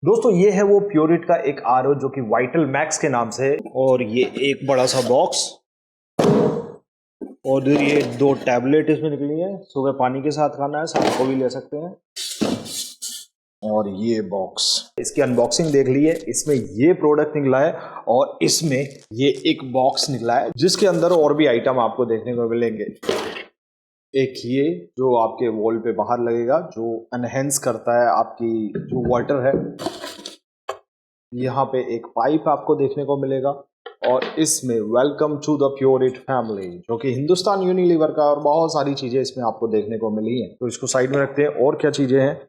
दोस्तों ये है वो प्योरिट का एक आरओ जो कि वाइटल मैक्स के नाम से है। और ये एक बड़ा सा बॉक्स और ये 2 टैबलेट इसमें निकली है। सुबह पानी के साथ खाना है, शाम को भी ले सकते हैं। और ये बॉक्स, इसकी अनबॉक्सिंग देख लीजिए। इसमें ये प्रोडक्ट निकला है और इसमें ये एक बॉक्स निकला है जिसके अंदर और भी आइटम आपको देखने को मिलेंगे। एक ये जो आपके वॉल पे बाहर लगेगा, जो एनहेंस करता है आपकी जो वाटर है। यहाँ पे एक पाइप आपको देखने को मिलेगा और इसमें welcome to the Pureit family, जो कि हिंदुस्तान यूनिलीवर का, और बहुत सारी चीजें इसमें आपको देखने को मिली हैं। तो इसको साइड में रखते हैं। और क्या चीजें हैं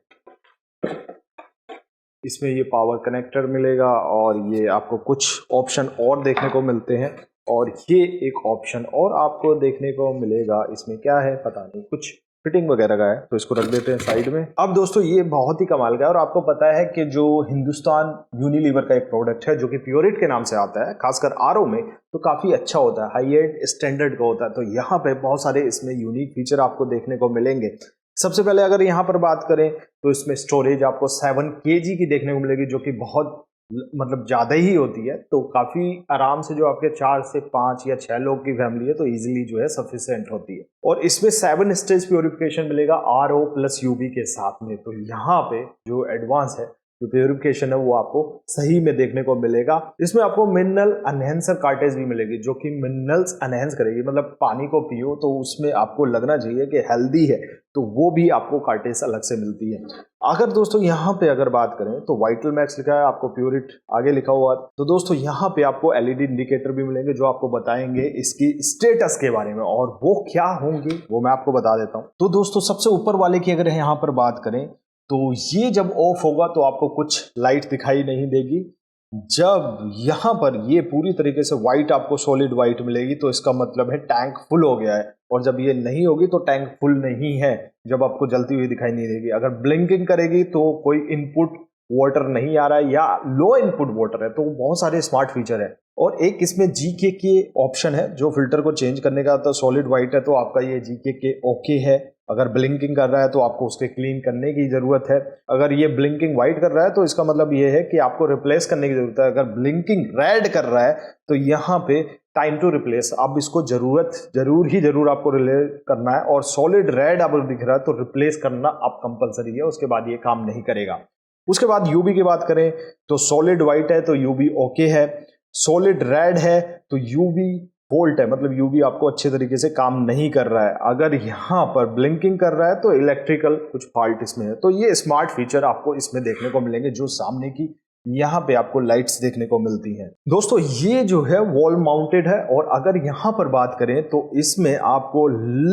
इसमें, ये पावर कनेक्टर मिलेगा और ये आपको कुछ ऑप्शन और देखने को मिलते हैं। और ये एक ऑप्शन और आपको देखने को मिलेगा, इसमें क्या है पता नहीं, कुछ फिटिंग वगैरह का है। तो इसको रख देते हैं साइड में। अब दोस्तों ये बहुत ही कमाल का है और आपको पता है कि जो हिंदुस्तान यूनिलीवर का एक प्रोडक्ट है जो कि प्योरिट के नाम से आता है, खासकर आरओ में, तो काफी अच्छा होता है, हाई एंड स्टैंडर्ड का होता है। तो यहाँ पे बहुत सारे इसमें यूनिक फीचर आपको देखने को मिलेंगे। सबसे पहले अगर यहाँ पर बात करें तो इसमें स्टोरेज आपको 7 kg की देखने को मिलेगी, जो कि बहुत मतलब ज़्यादा ही होती है। तो काफ़ी आराम से जो आपके 4 से 5 या 6 लोग की फैमिली है तो इजीली जो है सफिशिएंट होती है। और इसमें 7 स्टेज प्योरिफिकेशन मिलेगा आरओ प्लस यूवी के साथ में। तो यहाँ पे जो एडवांस है, जो प्योरिफिकेशन है, वो आपको सही में देखने को मिलेगा। इसमें आपको मिनरल एनहेंसर कार्टेज भी मिलेगी, जो कि मिनरल्स एनहेंस करेगी। मतलब पानी को पियो तो उसमें आपको लगना चाहिए कि हेल्दी है, तो वो भी आपको कार्टेज अलग से मिलती है। अगर दोस्तों यहाँ पे अगर बात करें तो वाइटल मैक्स लिखा है, आपको प्योरिट आगे लिखा हुआ। तो दोस्तों यहाँ पे आपको एलईडी इंडिकेटर भी मिलेंगे जो आपको बताएंगे इसकी स्टेटस के बारे में, और वो क्या होंगे वो मैं आपको बता देता हूँ। तो दोस्तों सबसे ऊपर वाले की अगर यहाँ पर बात करें तो ये जब ऑफ होगा तो आपको कुछ लाइट दिखाई नहीं देगी। जब यहाँ पर ये पूरी तरीके से व्हाइट, आपको सॉलिड व्हाइट मिलेगी, तो इसका मतलब है टैंक फुल हो गया है। और जब ये नहीं होगी तो टैंक फुल नहीं है, जब आपको जलती हुई दिखाई नहीं देगी। अगर ब्लिंकिंग करेगी तो कोई इनपुट वाटर नहीं आ रहा है या लो इनपुट वाटर है। तो बहुत सारे स्मार्ट फीचर है। और एक इसमें जीके के ऑप्शन है जो फिल्टर को चेंज करने का। तो सॉलिड व्हाइट है तो आपका ये जीके के ओके है। अगर ब्लिंकिंग कर रहा है तो आपको उसके क्लीन करने की जरूरत है। अगर ये ब्लिंकिंग व्हाइट कर रहा है तो इसका मतलब ये है कि आपको रिप्लेस करने की जरूरत है। अगर ब्लिंकिंग रेड कर रहा है तो यहाँ पे टाइम टू रिप्लेस, अब इसको जरूर आपको रिले करना है। और सॉलिड रेड अब दिख रहा है तो रिप्लेस करना अब कंपलसरी है, उसके बाद ये काम नहीं करेगा। उसके बाद यूवी की बात करें तो सॉलिड व्हाइट है तो यूवी ओके है, सॉलिड रेड है तो यूवी फॉल्ट है, मतलब यूवी आपको अच्छे तरीके से काम नहीं कर रहा है। अगर यहाँ पर ब्लिंकिंग कर रहा है तो इलेक्ट्रिकल कुछ फॉल्ट इसमें है। तो ये स्मार्ट फीचर आपको इसमें देखने को मिलेंगे, जो सामने की यहाँ पे आपको लाइट्स देखने को मिलती हैं। दोस्तों ये जो है वॉल माउंटेड है। और अगर यहाँ पर बात करें तो इसमें आपको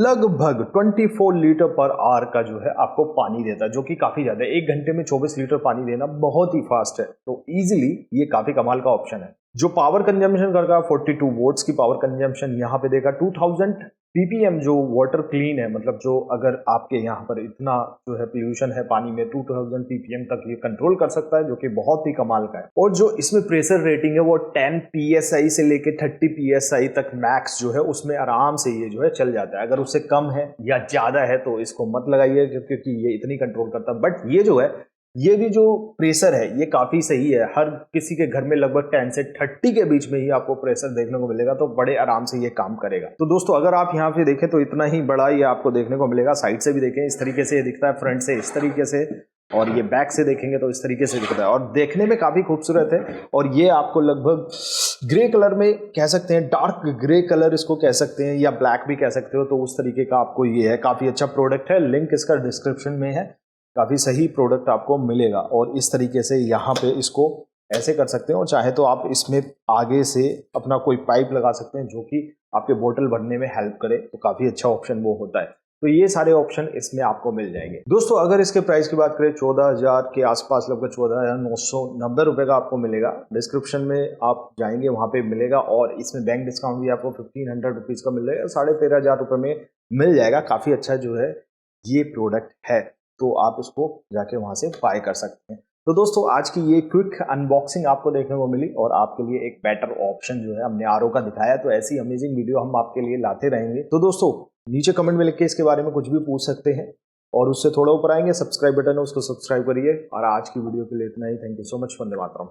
लगभग 24 लीटर पर आवर का जो है आपको पानी देता है, जो कि काफी ज्यादा है। 1 घंटे में 24 लीटर पानी देना बहुत ही फास्ट है। तो इजिली ये काफी कमाल का ऑप्शन है। जो पावर कंजम्पशन करता है 42 वोट्स की पावर कंजम्पशन यहाँ पे देगा। 2000 ppm जो वाटर क्लीन है, मतलब जो अगर आपके यहाँ पर इतना जो है पोल्यूशन है पानी में, 2000 ppm तक ये कंट्रोल कर सकता है, जो कि बहुत ही कमाल का है। और जो इसमें प्रेशर रेटिंग है वो 10 psi से लेके 30 psi तक मैक्स जो है उसमें आराम से ये जो है चल जाता है। अगर उससे कम है या ज्यादा है तो इसको मत लगाइए, क्योंकि ये इतनी कंट्रोल करता है। बट ये जो है, ये भी जो प्रेशर है ये काफी सही है। हर किसी के घर में लगभग 10 से 30 के बीच में ही आपको प्रेशर देखने को मिलेगा, तो बड़े आराम से ये काम करेगा। तो दोस्तों अगर आप यहाँ पे देखें तो इतना ही बड़ा ये आपको देखने को मिलेगा। साइड से भी देखें इस तरीके से ये दिखता है, फ्रंट से इस तरीके से, और ये बैक से देखेंगे तो इस तरीके से दिखता है। और देखने में काफी खूबसूरत है। और ये आपको लगभग ग्रे कलर में कह सकते हैं, डार्क ग्रे कलर इसको कह सकते हैं, या ब्लैक भी कह सकते हो। तो उस तरीके का आपको ये है, काफी अच्छा प्रोडक्ट है। लिंक इसका डिस्क्रिप्शन में है। काफ़ी सही प्रोडक्ट आपको मिलेगा। और इस तरीके से यहाँ पे इसको ऐसे कर सकते हैं, और चाहे तो आप इसमें आगे से अपना कोई पाइप लगा सकते हैं जो कि आपके बोतल भरने में हेल्प करे। तो काफ़ी अच्छा ऑप्शन वो होता है। तो ये सारे ऑप्शन इसमें आपको मिल जाएंगे। दोस्तों अगर इसके प्राइस की बात करें 14,000 के आसपास, लगभग 14,990 रुपये का आपको मिलेगा। डिस्क्रिप्शन में आप जाएंगे वहाँ पे मिलेगा। और इसमें बैंक डिस्काउंट भी आपको 1500 रुपीज़ का मिल जाएगा, 13,500 रुपये में मिल जाएगा। काफ़ी अच्छा जो है ये प्रोडक्ट है, तो आप उसको जाके वहां से बाय कर सकते हैं। तो दोस्तों आज की ये क्विक अनबॉक्सिंग आपको देखने को मिली, और आपके लिए एक बेटर ऑप्शन जो है हमने आरओ का दिखाया। तो ऐसी अमेजिंग वीडियो हम आपके लिए लाते रहेंगे। तो दोस्तों नीचे कमेंट में लिख के इसके बारे में कुछ भी पूछ सकते हैं। और उससे थोड़ा ऊपर आएंगे सब्सक्राइब बटन है, उसको सब्सक्राइब करिए। और आज की वीडियो के लिए इतना ही। Thank you so much. Vande Mataram.